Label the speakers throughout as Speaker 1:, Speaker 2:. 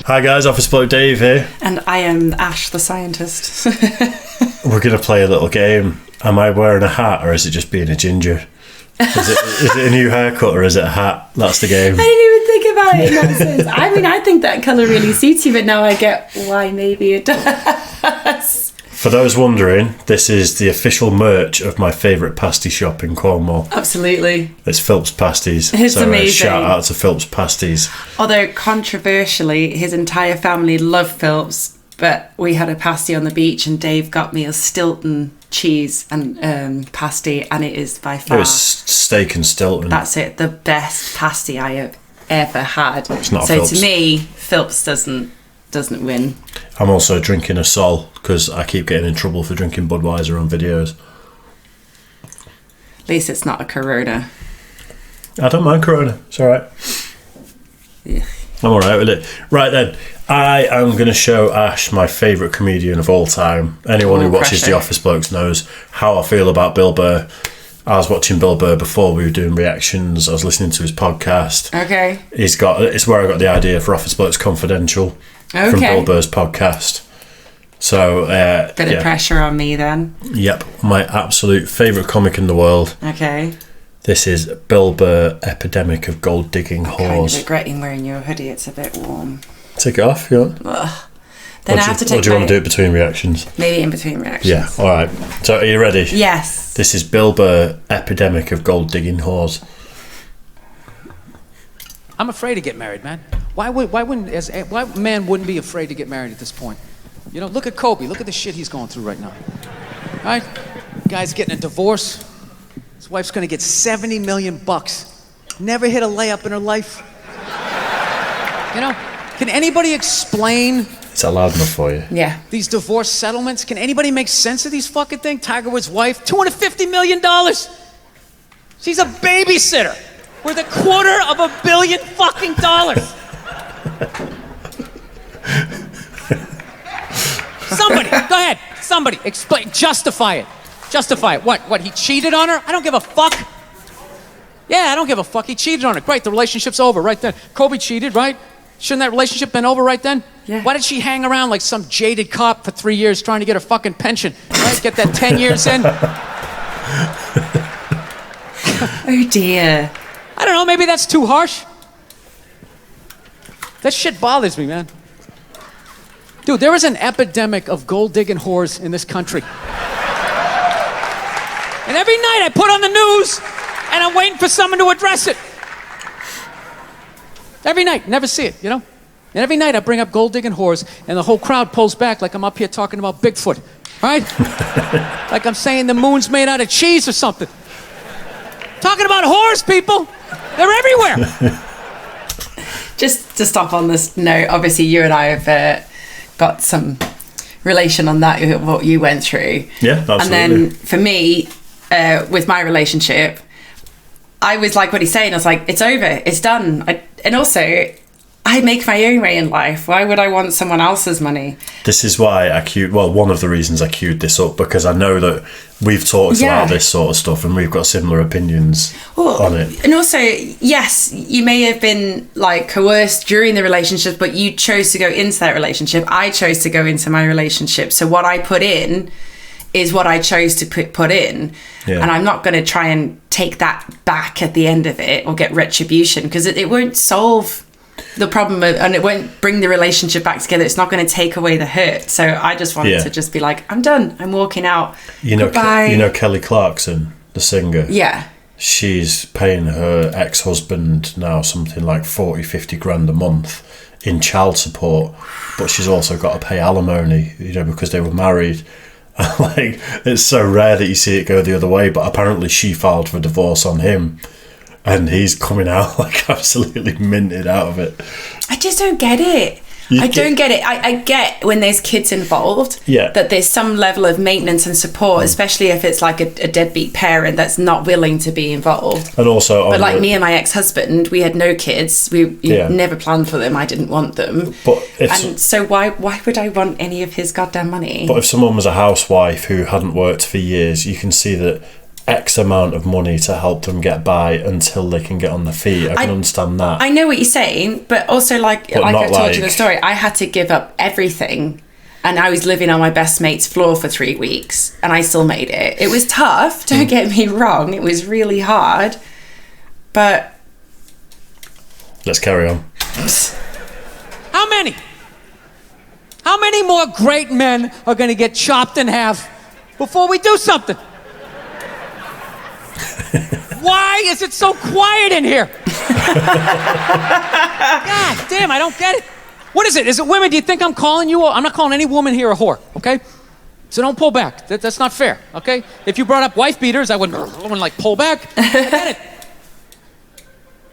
Speaker 1: Hi guys, Office Bloke Dave here.
Speaker 2: And I am Ash the scientist.
Speaker 1: We're going to play a little game. Am I wearing a hat or is it just being a ginger? Is it a new haircut or is it a hat? That's the game.
Speaker 2: I didn't even think about it in that sense. I mean, I think that colour really suits you, but now I get why maybe it does.
Speaker 1: For those wondering, this is the official merch of my favourite pasty shop in Cornwall.
Speaker 2: Absolutely.
Speaker 1: It's Philp's Pasties.
Speaker 2: It's amazing.
Speaker 1: Shout out to Philp's Pasties.
Speaker 2: Although, controversially, his entire family love Philp's, but we had a pasty on the beach and Dave got me a Stilton cheese and pasty, and it is by far...
Speaker 1: It was steak and Stilton.
Speaker 2: That's it, the best pasty I have ever had.
Speaker 1: It's not
Speaker 2: so
Speaker 1: Philp's.
Speaker 2: To me, Philp's doesn't win.
Speaker 1: I'm also drinking a Sol because I keep getting in trouble for drinking Budweiser on videos.
Speaker 2: At least it's not a Corona.
Speaker 1: I don't mind Corona. It's all right.
Speaker 2: Yeah.
Speaker 1: I'm all right with it. Right then, I am going to show Ash my favourite comedian of all time. Anyone who watches The Office Blokes knows how I feel about Bill Burr. I was watching Bill Burr before we were doing reactions. I was listening to his podcast.
Speaker 2: Okay.
Speaker 1: It's where I got the idea for Office Blokes Confidential from Bill Burr's podcast. So
Speaker 2: bit of pressure on me then.
Speaker 1: Yep, my absolute favourite comic in the world.
Speaker 2: Okay.
Speaker 1: This is Bill Burr, Epidemic of Gold Digging Whores.
Speaker 2: Kind of regretting wearing your hoodie. It's a bit warm.
Speaker 1: Take it off, you want?
Speaker 2: Ugh. Then I have to take.
Speaker 1: Or do you want to do it between reactions?
Speaker 2: Maybe in between reactions.
Speaker 1: Yeah. All right. So are you ready?
Speaker 2: Yes.
Speaker 1: This is Bill Burr, Epidemic of Gold Digging Whores.
Speaker 3: I'm afraid to get married, man. Why man wouldn't be afraid to get married at this point? You know, look at Kobe. Look at the shit he's going through right now. All right? Guy's getting a divorce. His wife's gonna get $70 million. Never hit a layup in her life. You know, can anybody explain?
Speaker 1: Is that loud enough for you?
Speaker 2: Yeah.
Speaker 3: These divorce settlements? Can anybody make sense of these fucking things? Tiger Woods' wife, $250 million. She's a babysitter worth $250 million fucking dollars. Somebody, go ahead. Somebody, explain, justify it. Justify it. What, he cheated on her? I don't give a fuck. Yeah, I don't give a fuck. He cheated on her. Great, the relationship's over right then. Kobe cheated, right? Shouldn't that relationship been over right then?
Speaker 2: Yeah.
Speaker 3: Why did she hang around like some jaded cop for 3 years trying to get her fucking pension? Right? Get that 10 years in?
Speaker 2: Oh dear.
Speaker 3: I don't know, maybe that's too harsh. That shit bothers me, man. Dude, there is an epidemic of gold-digging whores in this country. And every night I put on the news, and I'm waiting for someone to address it. Every night, never see it, you know? And every night I bring up gold-digging whores, and the whole crowd pulls back like I'm up here talking about Bigfoot, right? Like I'm saying the moon's made out of cheese or something. Talking about whores, people. They're everywhere.
Speaker 2: Just to stop on this note, obviously you and I have got some relation on that, what you went through.
Speaker 1: Yeah, absolutely.
Speaker 2: And then for me, with my relationship, I was like what he's saying. I was like, it's over, it's done. And also, I make my own way in life. Why would I want someone else's money?
Speaker 1: This is why one of the reasons I queued this up, because I know that we've talked about this sort of stuff and we've got similar opinions on it.
Speaker 2: And also, yes, you may have been like coerced during the relationship, but you chose to go into that relationship. I chose to go into my relationship. So what I put in is what I chose to put in. Yeah. And I'm not going to try and take that back at the end of it or get retribution, because it won't solve the problem and it won't bring the relationship back together. It's not going to take away the hurt. So I just wanted to just be like, I'm done, I'm walking out.
Speaker 1: You know, Kelly Clarkson, the singer?
Speaker 2: Yeah.
Speaker 1: She's paying her ex-husband now something like 40-50 grand a month in child support, but she's also got to pay alimony, you know, because they were married. Like, it's so rare that you see it go the other way, but apparently she filed for divorce on him. And he's coming out like absolutely minted out of it. I
Speaker 2: just don't get it. I don't get it. I get when there's kids involved, that there's some level of maintenance and support, especially if it's like a deadbeat parent that's not willing to be involved.
Speaker 1: And also,
Speaker 2: but like me and my ex-husband, we had no kids. We never planned for them. I didn't want them. And so why would I want any of his goddamn money?
Speaker 1: But if someone was a housewife who hadn't worked for years, you can see that X amount of money to help them get by until they can get on their feet. I can understand that.
Speaker 2: I know what you're saying, but also like I told you the story, I had to give up everything, and I was living on my best mate's floor for 3 weeks, and I still made it. It was tough, don't get me wrong, it was really hard, but...
Speaker 1: Let's carry on.
Speaker 3: How many? How many more great men are going to get chopped in half before we do something? Why is it so quiet in here? God damn, I don't get it. What is it? Is it women? Do you think I'm calling you? I'm not calling any woman here a whore, okay? So don't pull back. That's not fair, okay? If you brought up wife beaters, I wouldn't like pull back. I get it.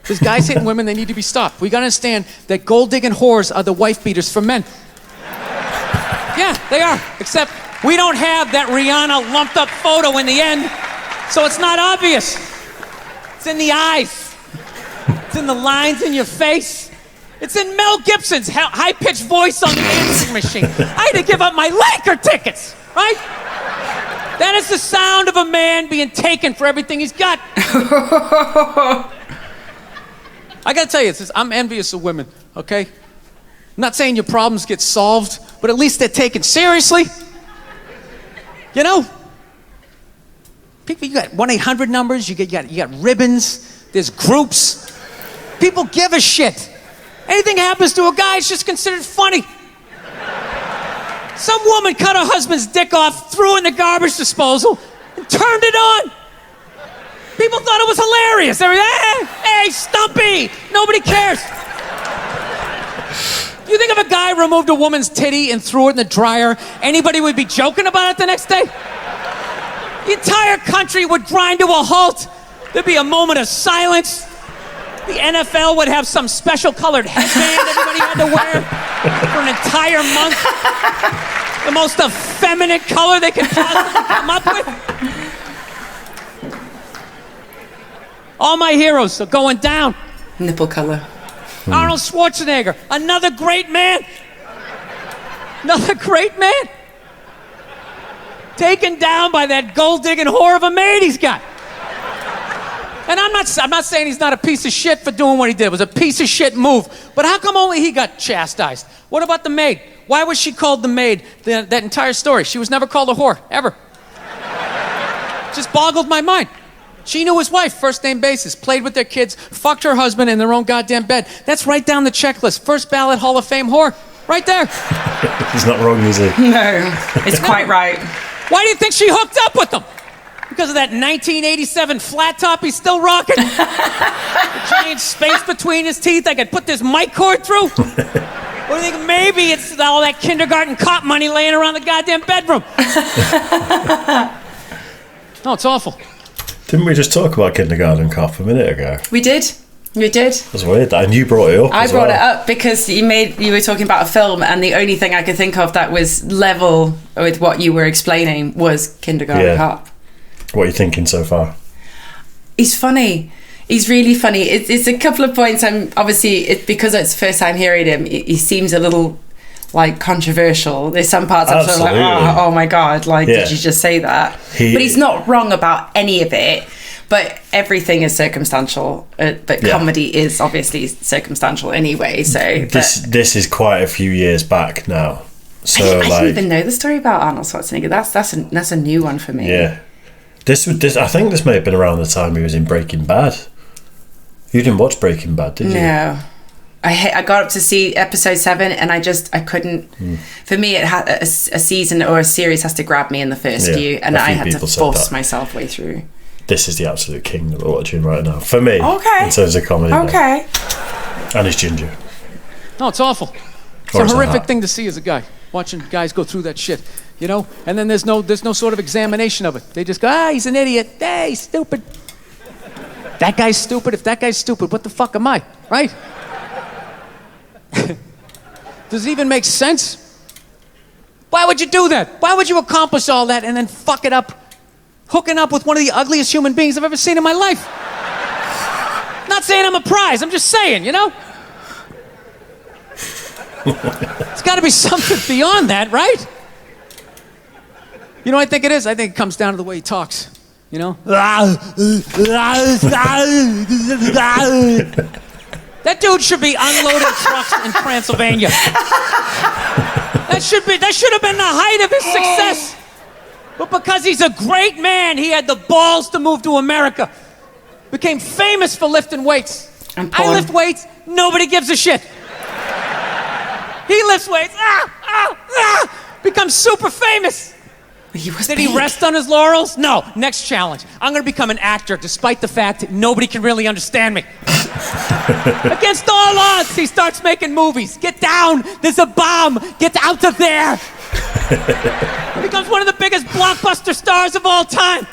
Speaker 3: There's guys hitting women, they need to be stopped. We gotta understand that gold digging whores are the wife beaters for men. Yeah, they are. Except we don't have that Rihanna lumped up photo in the end, so it's not obvious. It's in the eyes. It's in the lines in your face. It's in Mel Gibson's high-pitched voice on the answering machine. I had to give up my Laker tickets, right? That is the sound of a man being taken for everything he's got. I gotta tell you, I'm envious of women, okay? I'm not saying your problems get solved, but at least they're taken seriously. You know? People, you got 1-800 numbers, you got ribbons, there's groups. People give a shit. Anything happens to a guy, it's just considered funny. Some woman cut her husband's dick off, threw it in the garbage disposal, and turned it on. People thought it was hilarious. They were, hey, Stumpy! Nobody cares. You think if a guy removed a woman's titty and threw it in the dryer, anybody would be joking about it the next day? The entire country would grind to a halt. There'd be a moment of silence. The NFL would have some special colored headband everybody had to wear for an entire month. The most effeminate color they could possibly come up with. All my heroes are going down.
Speaker 2: Nipple color.
Speaker 3: Arnold Schwarzenegger, another great man. Another great man. Taken down by that gold-digging whore of a maid he's got. And I'm not saying he's not a piece of shit for doing what he did. It was a piece of shit move. But how come only he got chastised? What about the maid? Why was she called the maid that entire story? She was never called a whore, ever. Just boggled my mind. She knew his wife, first name basis, played with their kids, fucked her husband in their own goddamn bed. That's right down the checklist. First ballot Hall of Fame whore. Right there.
Speaker 1: He's not wrong, is he?
Speaker 2: No, it's quite right.
Speaker 3: Why do you think she hooked up with him? Because of that 1987 flat top he's still rocking? The giant space between his teeth I could put this mic cord through? Or do you think maybe it's all that kindergarten cop money laying around the goddamn bedroom? No, it's awful.
Speaker 1: Didn't we just talk about kindergarten cop a minute ago?
Speaker 2: We did.
Speaker 1: That's weird. And you brought it up.
Speaker 2: I brought it up because you were talking about a film, and the only thing I could think of that was level with what you were explaining was Kindergarten Cop.
Speaker 1: What are you thinking so far?
Speaker 2: He's funny. He's really funny. It's a couple of points. Because it's the first time hearing him. He seems a little like controversial. There's some parts I'm sort of like, oh my god, did you just say that? But he's not wrong about any of it. But everything is circumstantial. But comedy is obviously circumstantial anyway. So
Speaker 1: this is quite a few years back now. So
Speaker 2: I didn't even know the story about Arnold Schwarzenegger. That's a new one for me.
Speaker 1: Yeah, this I think this may have been around the time he was in Breaking Bad. You didn't watch Breaking Bad, did you?
Speaker 2: No. I got up to see episode 7 and I couldn't. For me, it had a season or a series has to grab me in the first few, and I had to force myself way through.
Speaker 1: This is the absolute king that we're watching right now. For me,
Speaker 2: okay.
Speaker 1: In terms of comedy.
Speaker 2: Okay.
Speaker 1: And he's ginger.
Speaker 3: No, it's awful. It's a horrific thing to see as a guy, watching guys go through that shit, you know? And then there's no sort of examination of it. They just go, he's an idiot. Hey, he's stupid. That guy's stupid. If that guy's stupid, what the fuck am I, right? Does it even make sense? Why would you do that? Why would you accomplish all that and then fuck it up, hooking up with one of the ugliest human beings I've ever seen in my life? Not saying I'm a prize, I'm just saying, you know? It's got to be something beyond that, right? You know what I think it is? I think it comes down to the way he talks. You know? That dude should be unloading trucks in Transylvania. That should have been the height of his success. But because he's a great man, he had the balls to move to America. Became famous for lifting weights. I lift weights, nobody gives a shit. He lifts weights, becomes super famous. Did he rest on his laurels? No. Next challenge. I'm going to become an actor despite the fact that nobody can really understand me. Against all odds, he starts making movies. Get down. There's a bomb. Get out of there. He becomes one of the biggest blockbuster stars of all time.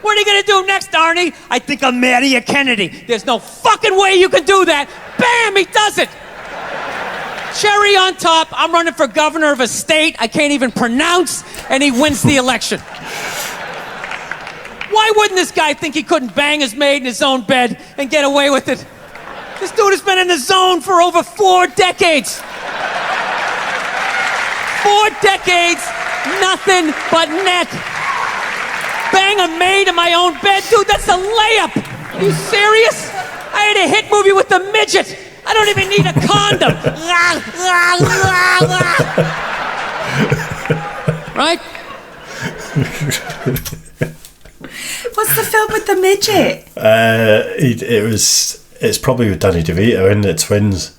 Speaker 3: What are you going to do next, Arnie? I think I'll marry a Kennedy. There's no fucking way you can do that. Bam, he does it. Cherry on top, I'm running for governor of a state I can't even pronounce, and he wins the election. Why wouldn't this guy think he couldn't bang his maid in his own bed and get away with it? This dude has been in the zone for over 4 decades. 4 decades, nothing but net. Bang a maid in my own bed? Dude, that's a layup. Are you serious? I had a hit movie with the Midget. I don't even need a condom. Right?
Speaker 2: What's the film with the midget?
Speaker 1: It's probably with Danny DeVito, isn't it? Twins.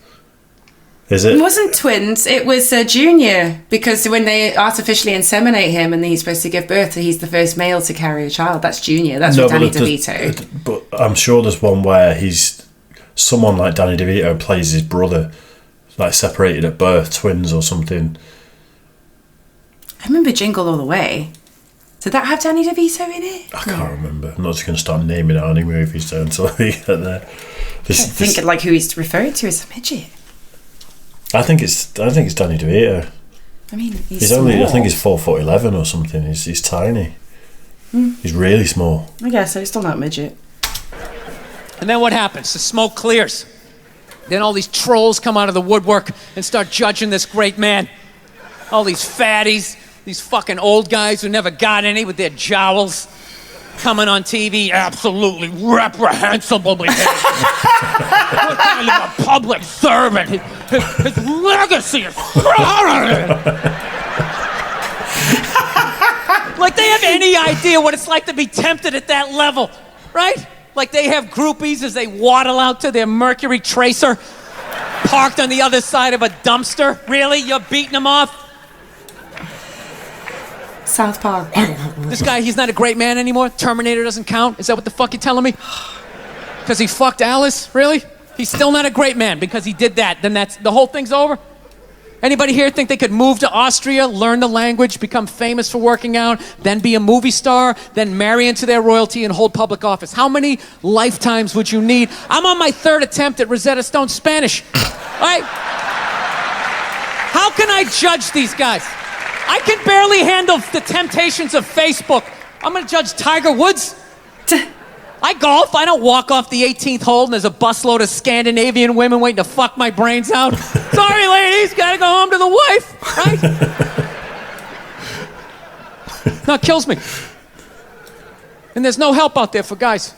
Speaker 1: Is it?
Speaker 2: It wasn't twins. It was Junior, because when they artificially inseminate him and he's supposed to give birth, he's the first male to carry a child. That's Junior. That's with Danny DeVito.
Speaker 1: But I'm sure there's one where someone like Danny DeVito plays his brother, like separated at birth, twins or something.
Speaker 2: I remember Jingle All the Way. Did that have Danny DeVito in it?
Speaker 1: I can't remember. I'm not just going to start naming Arnie movies there until we get there.
Speaker 2: Think like who he's referring to as a midget.
Speaker 1: I think it's Danny DeVito.
Speaker 2: I mean,
Speaker 1: he's only. I think he's 4'11" or something. He's tiny. He's really small.
Speaker 2: I guess so. Still not midget.
Speaker 3: And then what happens? The smoke clears. Then all these trolls come out of the woodwork and start judging this great man. All these fatties, these fucking old guys who never got any with their jowls, coming on TV, absolutely reprehensible behavior. What kind of a public servant? His legacy is... Like they have any idea what it's like to be tempted at that level, right? Like they have groupies as they waddle out to their Mercury Tracer, parked on the other side of a dumpster. Really? You're beating them off?
Speaker 2: South Park.
Speaker 3: This guy, he's not a great man anymore? Terminator doesn't count? Is that what the fuck you're telling me? Because he fucked Alice? Really? He's still not a great man because he did that. Then the whole thing's over? Anybody here think they could move to Austria, learn the language, become famous for working out, then be a movie star, then marry into their royalty and hold public office? How many lifetimes would you need? I'm on my 3rd attempt at Rosetta Stone Spanish. Right? How can I judge these guys? I can barely handle the temptations of Facebook. I'm going to judge Tiger Woods. I golf. I don't walk off the 18th hole and there's a busload of Scandinavian women waiting to fuck my brains out. Sorry, ladies, gotta go home to the wife, right? No, it kills me. And there's no help out there for guys.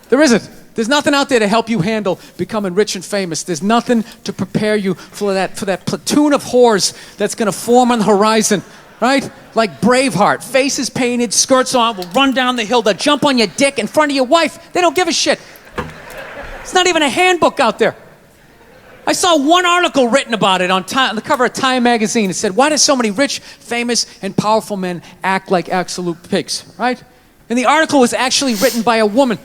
Speaker 3: There isn't. There's nothing out there to help you handle becoming rich and famous. There's nothing to prepare you for that platoon of whores that's gonna form on the horizon. Right? Like Braveheart, faces painted, skirts on, will run down the hill, they'll jump on your dick in front of your wife. They don't give a shit. It's not even a handbook out there. I saw one article written about it on the cover of Time magazine. It said, why do so many rich, famous, and powerful men act like absolute pigs? Right? And the article was actually written by a woman.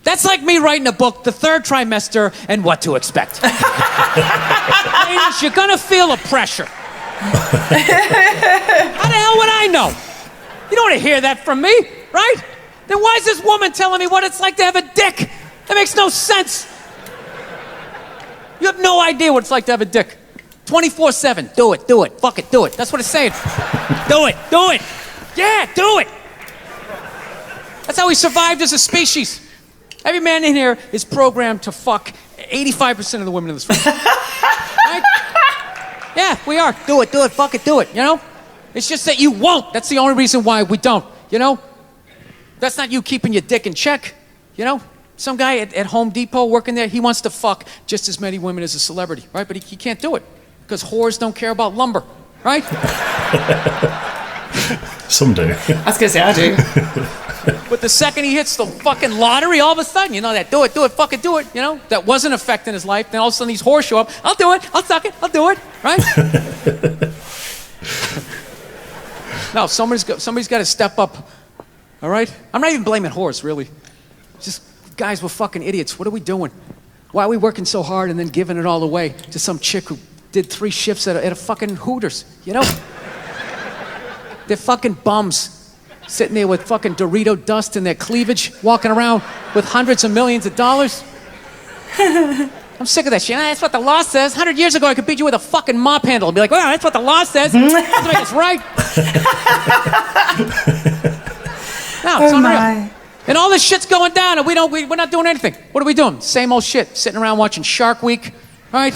Speaker 3: That's like me writing a book, The 3rd Trimester, and What to Expect. Ladies, you're gonna feel a pressure. How the hell would I know? You don't want to hear that from me, right? Then why is this woman telling me what it's like to have a dick? That makes no sense. You have no idea what it's like to have a dick. 24/7. Do it, fuck it, do it. That's what it's saying. Do it. Yeah, do it. That's how we survived as a species. Every man in here is programmed to fuck 85% of the women in this room. Right? Yeah, we are. Do it, fuck it, do it, you know? It's just that you won't. That's the only reason why we don't. you know? That's not you keeping your dick in check, you know? Some guy at Home Depot working there, he wants to fuck just as many women as a celebrity, right? But he can't do it because whores don't care about lumber, right?
Speaker 1: Some do.
Speaker 2: I was going to say, I do.
Speaker 3: But the second he hits the fucking lottery, all of a sudden, you know, that do it, fucking do it, you know? That wasn't affecting his life. Then all of a sudden these whores show up. I'll do it. I'll suck it. I'll do it, right? No, somebody's got to step up, all right? I'm not even blaming whores, really. Just guys, we're fucking idiots. What are we doing? Why are we working so hard and then giving it all away to some chick who did 3 shifts at a fucking Hooters, you know? They're fucking bums. Sitting there with fucking Dorito dust in their cleavage, walking around with hundreds of millions of dollars. I'm sick of that shit. That's what the law says. 100 years ago, I could beat you with a fucking mop handle and be like, well, that's what the law says. Doesn't make us right. No, it's unreal. And all this shit's going down, and we're not doing anything. What are we doing? Same old shit. Sitting around watching Shark Week, right?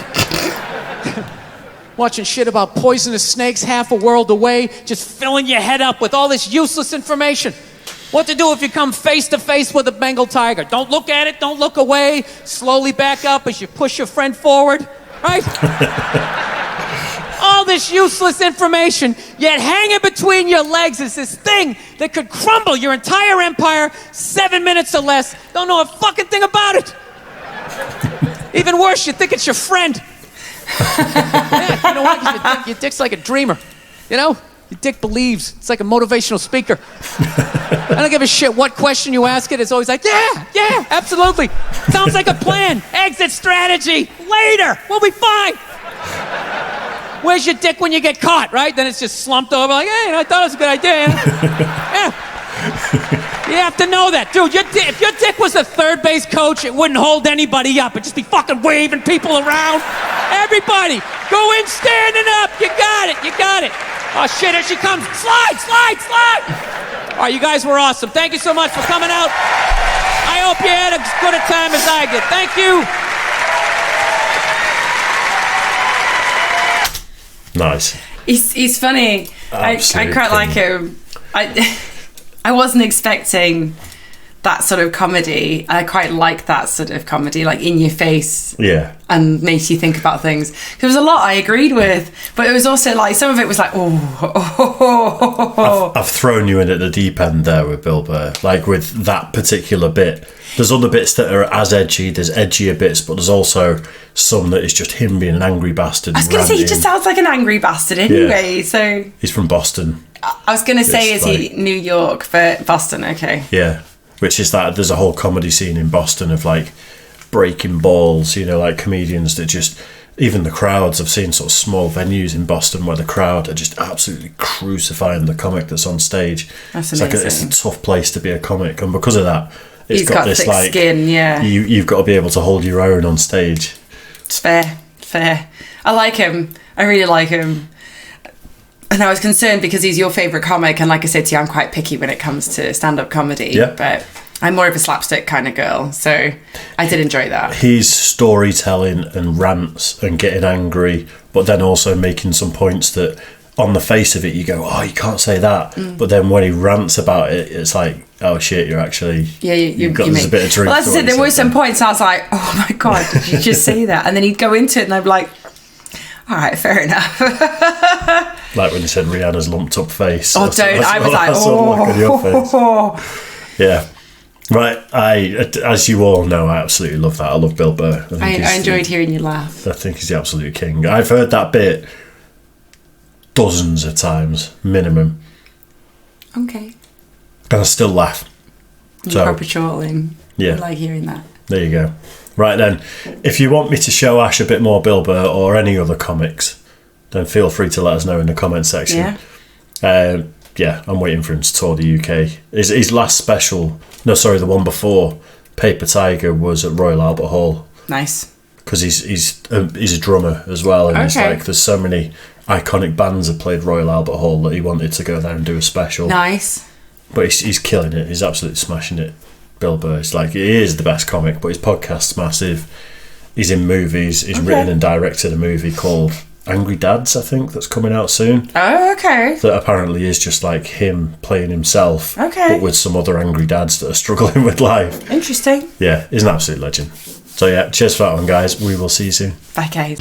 Speaker 3: Watching shit about poisonous snakes half a world away, just filling your head up with all this useless information. What to do if you come face to face with a Bengal tiger? Don't look at it, don't look away. Slowly back up as you push your friend forward, right? All this useless information, yet hanging between your legs is this thing that could crumble your entire empire 7 minutes or less. Don't know a fucking thing about it. Even worse, you think it's your friend. Yeah, you know what? 'Cause your dick's like a dreamer, you know? Your dick believes. It's like a motivational speaker. I don't give a shit what question you ask it. It's always like, yeah, absolutely. Sounds like a plan. Exit strategy. Later. We'll be fine. Where's your dick when you get caught, right? Then it's just slumped over like, hey, I thought it was a good idea. Yeah. You have to know that. Dude, if your dick was a third base coach, it wouldn't hold anybody up. It'd just be fucking waving people around. Everybody, go in standing up. You got it. Oh, shit, here she comes. Slide. All right, you guys were awesome. Thank you so much for coming out. I hope you had as good a time as I did. Thank you.
Speaker 1: Nice.
Speaker 2: He's funny. I quite like him. I wasn't expecting that sort of comedy. I quite like that sort of comedy, like in your face.
Speaker 1: Yeah.
Speaker 2: And makes you think about things. There was a lot I agreed with, but it was also like, some of it was like,
Speaker 1: I've thrown you in at the deep end there with Bill Burr. Like with that particular bit. There's other bits that are as edgy, there's edgier bits, but there's also some that is just him being an angry bastard.
Speaker 2: I was going to say, he just sounds like an angry bastard anyway, so...
Speaker 1: He's from Boston.
Speaker 2: I was going to say, is he New York, but Boston, okay.
Speaker 1: Yeah, which is that there's a whole comedy scene in Boston of like breaking balls, you know, like comedians that just... Even the crowds, I've seen sort of small venues in Boston where the crowd are just absolutely crucifying the comic that's on stage.
Speaker 2: That's amazing.
Speaker 1: It's a tough place to be a comic, and because of that...
Speaker 2: He's got this thick like skin, yeah.
Speaker 1: You've got to be able to hold your own on stage.
Speaker 2: It's fair. I like him. I really like him. And I was concerned because he's your favourite comic, and like I said to you, I'm quite picky when it comes to stand-up comedy.
Speaker 1: Yeah.
Speaker 2: But I'm more of a slapstick kind of girl, so I did enjoy that.
Speaker 1: His storytelling and rants and getting angry, but then also making some points that on the face of it you go, oh, you can't say that. But then when he rants about it, it's like, oh shit, you're actually... Yeah, there's a bit of truth.
Speaker 2: Well, that's it. There were some points I was like, oh my God, did you just say that? And then he'd go into it and I'd be like, all right, fair enough.
Speaker 1: Like when he said Rihanna's lumped up face.
Speaker 2: Oh, don't. I was like, oh.
Speaker 1: Yeah. Right, as you all know, I absolutely love that. I love Bill Burr.
Speaker 2: I enjoyed hearing you laugh.
Speaker 1: I think he's the absolute king. I've heard that bit dozens of times, minimum.
Speaker 2: Okay.
Speaker 1: And I still laugh.
Speaker 2: So, proper chortling.
Speaker 1: Yeah.
Speaker 2: I like hearing that.
Speaker 1: There you go. Right then, if you want me to show Ash a bit more Bill Burr or any other comics, then feel free to let us know in the comment section.
Speaker 2: Yeah.
Speaker 1: Yeah, I'm waiting for him to tour the UK. His last special, the one before, Paper Tiger, was at Royal Albert Hall.
Speaker 2: Nice.
Speaker 1: Because he's a drummer as well, and it's like there's so many iconic bands that played Royal Albert Hall that he wanted to go there and do a special.
Speaker 2: Nice.
Speaker 1: But he's killing it. He's absolutely smashing it. Bill Burr. It's like, he is the best comic, but his podcast's massive. He's in movies. He's written and directed a movie called Angry Dads, I think, that's coming out soon.
Speaker 2: Oh, okay.
Speaker 1: That apparently is just like him playing himself,
Speaker 2: Okay.
Speaker 1: but with some other angry dads that are struggling with life.
Speaker 2: Interesting.
Speaker 1: Yeah, he's an absolute legend. So yeah, cheers for that one, guys. We will see you soon.
Speaker 2: Bye, guys.